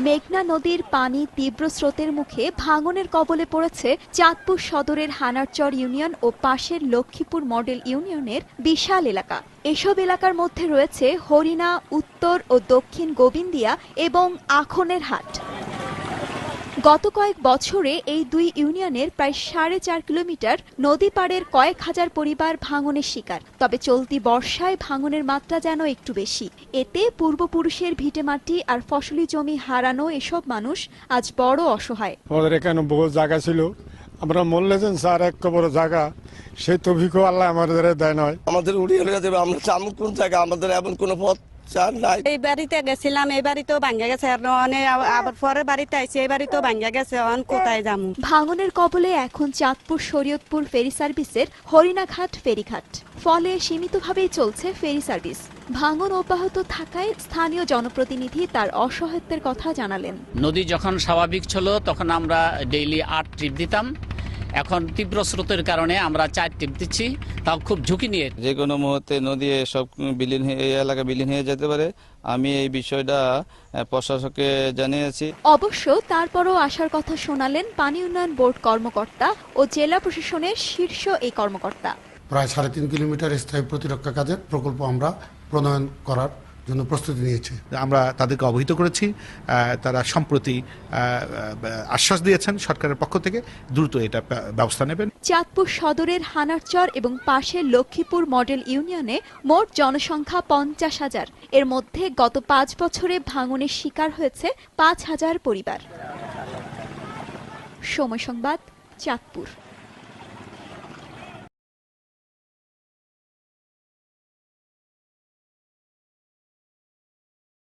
মেঘনা নদীর পানি তীব্র স্রোতের মুখে ভাঙনের কবলে পড়েছে চাঁদপুর সদরের হানারচর ইউনিয়ন ও পাশের লক্ষ্মীপুর মডেল ইউনিয়নের বিশাল এলাকা। এসব এলাকার মধ্যে রয়েছে হরিণা, উত্তর ও দক্ষিণ গোবিন্দিয়া এবং আখনের হাট। গত কয়েক বছরে এই দুই ইউনিয়নের প্রায় 4.5 কিলোমিটার নদী পাড়ের কয়েক হাজার পরিবার ভাঙনের শিকার। তবে চলতি বর্ষায় ভাঙনের মাত্রা যেন একটু বেশি। এতে পূর্বপুরুষের ভিটেমাটি আর ফসলি জমি হারানো এসব মানুষ আজ বড় অসহায়। আমাদের এখানে বহু জায়গা ছিল, আমরা মরলে যেন স্যার এক বড় জায়গা, সেই তৌফিকও আল্লাহ আমাদের দেয় নয়। আমাদের উড়িয়ে যাবে, আমরা চামু কোন জায়গা, আমাদের এমন কোনো পথ এই বাড়িতে গেছিলাম, এই বাড়িতেও ভাঙ্গা গেছে, আবার পরের বাড়িতে আইছি, এই বাড়িতেও ভাঙ্গা গেছে। কোথায় যাবো? ভাঙনের কবলে এখন চাঁদপুর শরীয়তপুর ফেরি সার্ভিসের হরিণাঘাট ফেরিঘাট। ফলে সীমিতভাবেই চলছে ফেরি সার্ভিস। ভাঙন অব্যাহত থাকায় স্থানীয় জনপ্রতিনিধি তার অসহায়ত্বের কথা জানালেন। নদী যখন স্বাভাবিক ছিল তখন আমরা ডেইলি 8 ট্রিপ দিতাম। এখন তীব্র স্রোতের কারণে আমরা 4 ট্রিপ দিচ্ছি, তাও খুব ঝুঁকি নিয়ে। যে কোনো মুহূর্তে নদী সব বিলীন হয়ে, এই এলাকা বিলীন হয়ে যেতে পারে। আমি এই বিষয়টা প্রশাসককে জানিয়েছি। অবশ্য তারপরও আসার কথা শোনালেন পানি উন্নয়ন বোর্ড কর্মকর্তা ও জেলা প্রশাসনের শীর্ষ এই কর্মকর্তা। প্রায় 3.5 কিলোমিটার স্থায়ী প্রতিরক্ষা কাজের প্রকল্প আমরা প্রণয়ন করার জন্য প্রস্তুতি নিয়েছে। আমরা তাদেরকে অবহিত করেছি, তারা সম্প্রতি আশ্বাস দিয়েছেন সরকারের পক্ষ থেকে দ্রুত এটা ব্যবস্থা নেবেন। চাঁদপুর সদরের হানারচর এবং পাশের লক্ষ্মীপুর মডেল ইউনিয়নে মোট জনসংখ্যা 50,000। এর মধ্যে গত 5 বছরে ভাঙনের শিকার হয়েছে 5,000 পরিবার। সময় সংবাদ, চাঁদপুর।